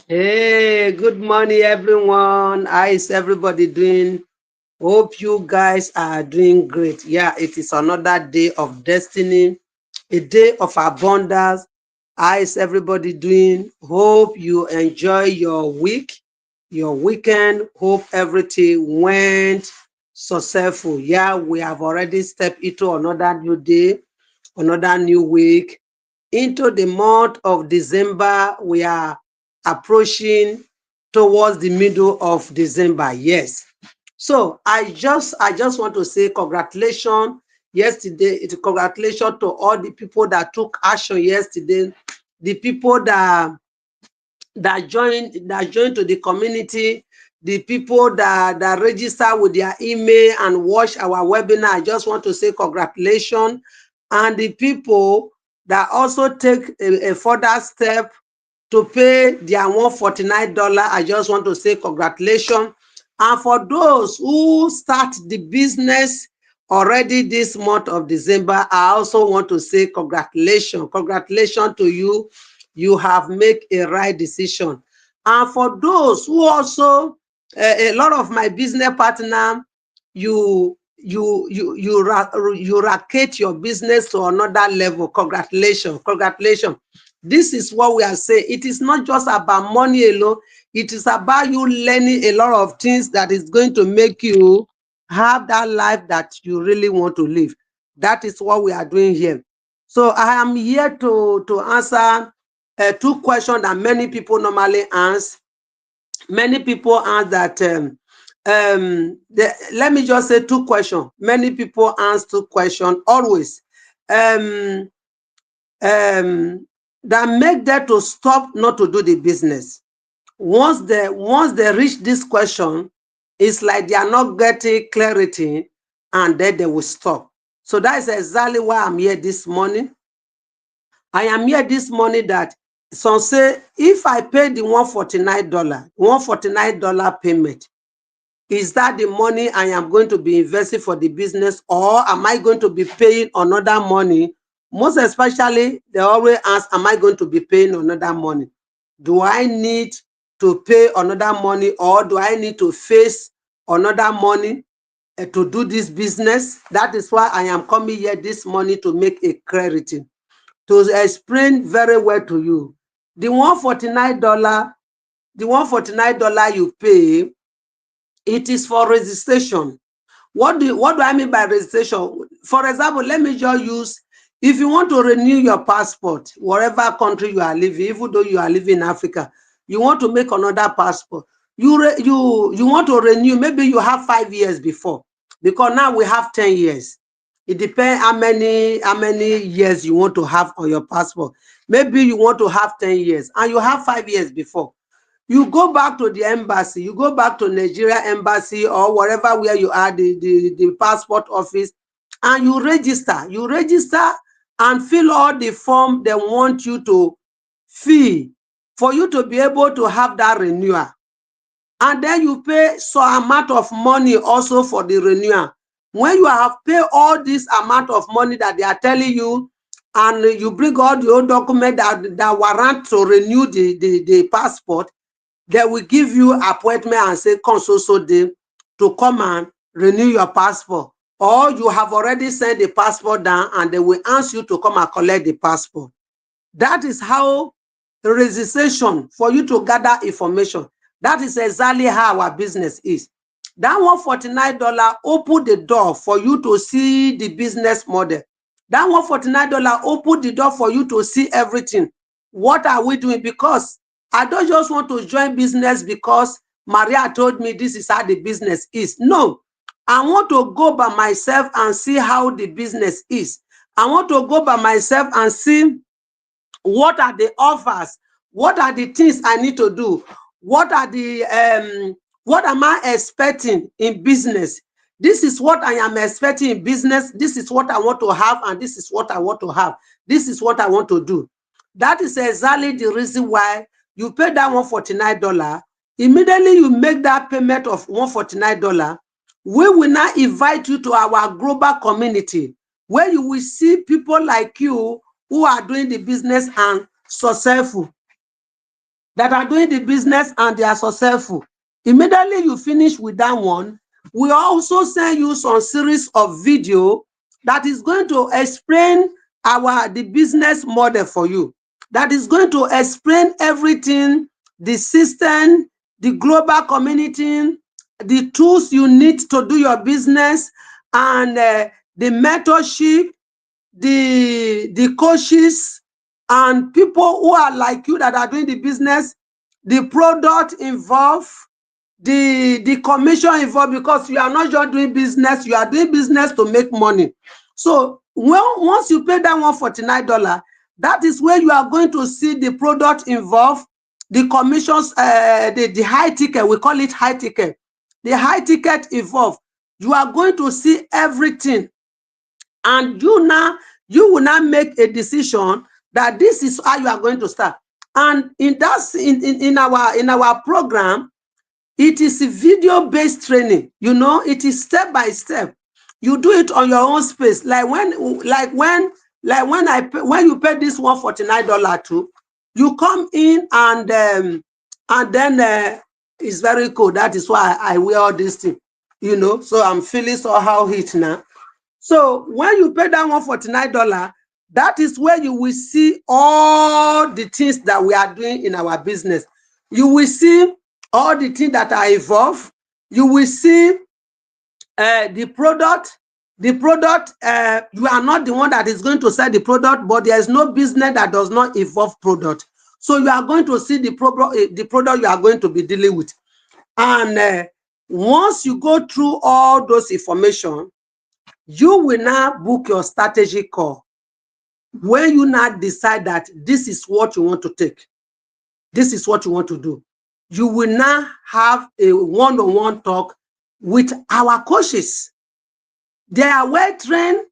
Hey, good morning, everyone. How is everybody doing? Hope you guys are doing great. Yeah, it is another day of destiny, a day of abundance. How is everybody doing? Hope you enjoy your week, your weekend. Hope everything went successful. Yeah, we have already stepped into another new day, another new week. Into the month of December, we are approaching towards the middle of December. Yes. So I just want to say congratulations yesterday. Congratulations to all the people that took action yesterday, the people that joined to the community, the people that register with their email and watch our webinar. I just want to say congratulations. And the people that also take a further step to pay their $149, I just want to say congratulations. And for those who start the business already this month of December, I also want to say congratulations. Congratulations to you. You have made a right decision. And for those who also, a lot of my business partner, you rocket your business to another level. Congratulations, congratulations. This is what we are saying. It is not just about money alone. It is about you learning a lot of things that is going to make you have that life that you really want to live. That is what we are doing here. So I am here to answer two questions that many people normally ask. Many people ask that let me just say two questions. Many people ask two questions always. Um, that make them to stop not to do the business. Once they reach this question, it's like they are not getting clarity, and then they will stop. So that is exactly why I'm here this morning. I am here this morning that some say if I pay the $149 payment, is that the money I am going to be investing for the business, or am I going to be paying another money? Most especially, they always ask, am I going to be paying another money? Do I need to pay another money, or do I need to face another money to do this business? That is why I am coming here this morning to make a clarity, to explain very well to you. The $149 you pay, it is for registration. What do I mean by registration? For example, let me just use, if you want to renew your passport, wherever country you are living, even though you are living in Africa, you want to make another passport. You want to renew. Maybe you have 5 years before, because now we have 10 years. It depends how many years you want to have on your passport. Maybe you want to have 10 years, and you have 5 years before. You go back to the embassy, you go back to Nigeria embassy or wherever where you are, the passport office, and you register and fill all the form they want you to fill for you to be able to have that renewal. And then you pay some amount of money also for the renewal. When you have paid all this amount of money that they are telling you, and you bring all the old document that warrant to renew the passport, they will give you appointment and say come so day to come and renew your passport, or you have already sent the passport down and they will ask you to come and collect the passport. That is how registration, for you to gather information. That is exactly how our business is. That $149 open the door for you to see the business model. That $149 open the door for you to see everything. What are we doing? Because I don't just want to join business because Maria told me this is how the business is. No, I want to go by myself and see how the business is. I want to go by myself and see what are the offers, what are the things I need to do, what are the what am I expecting in business. This is what I am expecting in business. This is what I want to have, and this is what I want to have. This is what I want to do. That is exactly the reason why you pay that $149. Immediately you make that payment of $149, we will now invite you to our global community, where you will see people like you who are doing the business and successful. that are doing the business and they are successful. Immediately you finish with that one, we also send you some series of video that is going to explain the business model for you, that is going to explain everything, the system, the global community, the tools you need to do your business, and the mentorship, the coaches, and people who are like you that are doing the business, the product involved, the commission involved, because you are not just doing business, you are doing business to make money. So once you pay that $149, that is where you are going to see the product involved, the commissions, the high ticket, we call it high ticket, the high ticket involved. You are going to see everything, and you will now make a decision that this is how you are going to start. And in our program, it is a video based training. It is step by step. You do it on your own space. When you pay this $149 too, you come in, and then it's very cool. That is why I wear all this thing. So I'm feeling so how heat now. So when you pay that $149, that is where you will see all the things that we are doing in our business. You will see all the things that are involved. You will see the product. The product, you are not the one that is going to sell the product, but there is no business that does not involve product. So you are going to see the product you are going to be dealing with. And once you go through all those information, you will now book your strategy call, where you now decide that this is what you want to take. This is what you want to do. You will now have a one-on-one talk with our coaches. They are well trained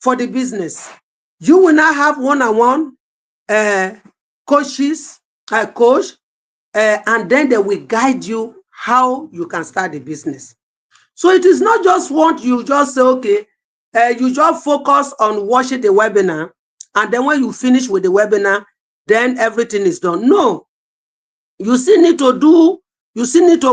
for the business. You will now have one-on-one coach, and then they will guide you how you can start the business. So it is not just what you just say, okay, you just focus on watching the webinar, and then when you finish with the webinar, then everything is done. No, you still need to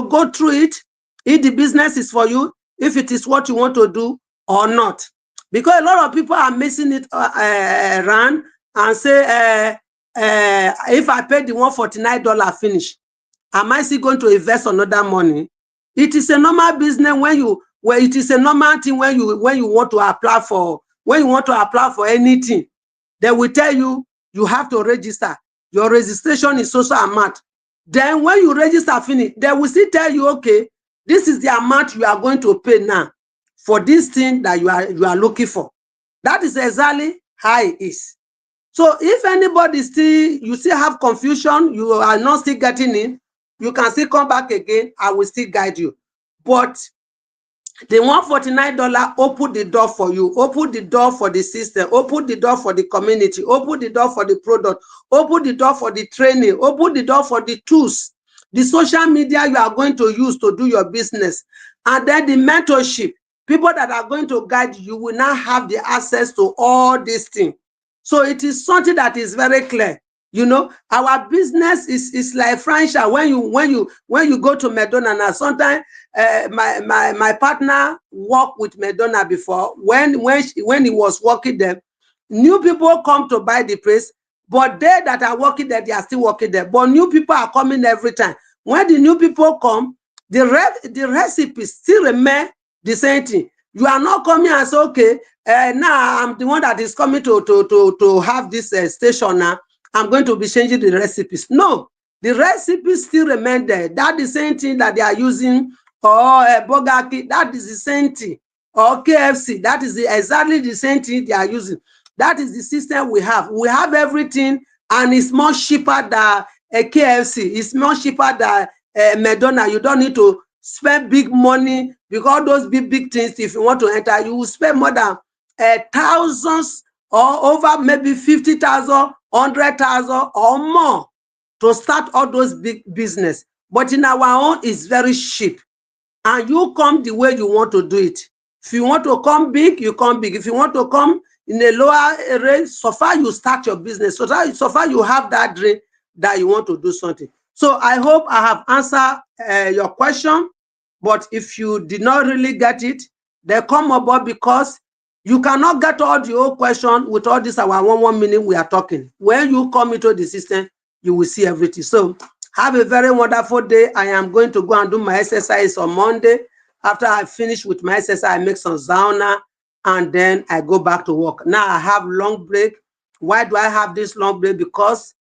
go through it, if the business is for you, if it is what you want to do or not. Because a lot of people are missing it around and say, if I pay the $149 finish, am I still going to invest another money? It is a normal business it is a normal thing when you want to apply for anything. They will tell you have to register. Your registration is social amount. Then when you register finish, they will still tell you, okay, this is the amount you are going to pay now for this thing that you are looking for. That is exactly how it is. So if anybody you still have confusion, you are not still getting in, you can still come back again. I will still guide you. But the $149 open the door for you, open the door for the system, open the door for the community, open the door for the product, open the door for the training, open the door for the tools, the social media you are going to use to do your business, and then the mentorship, people that are going to guide you. You will now have the access to all these things. So it is something that is very clear. Our business is like franchise. When you go to McDonald's, now sometimes my partner worked with McDonald's before. When he was working there, new people come to buy the place, but they that are working there, they are still working there. But new people are coming every time. When the new people come, the recipe still remain the same thing. You are not coming and say, okay, now I'm the one that is coming to have this station now. I'm going to be changing the recipes. No, the recipes still remain there. That is the same thing that they are using, or Burger King, that is the same thing, or KFC, that is exactly the same thing they are using. That is the system we have. We have everything, and it's more cheaper than KFC. It's more cheaper than McDonald's. You don't need to spend big money, because those big things, if you want to enter, you will spend more than thousands, or over maybe 50,000, 100,000 or more to start all those big business. But in our own, it's very cheap, and you come the way you want to do it. If you want to come big, you come big. If you want to come in a lower rate, so far you start your business, so far you have that dream, that you want to do something. So I hope I have answered your question. But if you did not really get it, then come aboard, because you cannot get all the whole question with all this our 1 minute we are talking. When you come into the system, you will see everything. So have a very wonderful day. I am going to go and do my exercise on Monday. After I finish with my exercise, I make some sauna and then I go back to work. Now I have long break. Why do I have this long break? Because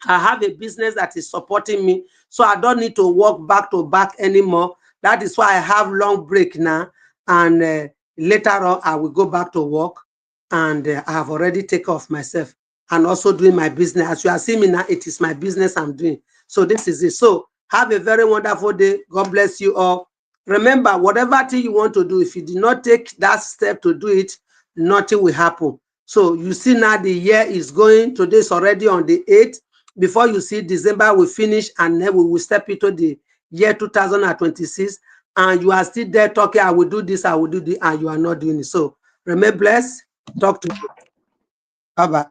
I have a business that is supporting me, so I don't need to work back to back anymore. That is why I have long break now, and later on I will go back to work, and I have already taken off myself and also doing my business. As you are seeing me now, it is my business I'm doing. So this is it. So have a very wonderful day. God bless you all. Remember, whatever thing you want to do, if you did not take that step to do it, nothing will happen. So you see now the year is going. Today is already on the 8th. Before you see December will finish, and then we will step into the year 2026, and you are still there talking, I will do this, I will do this, and you are not doing it. So remain blessed. Talk to you. Bye-bye.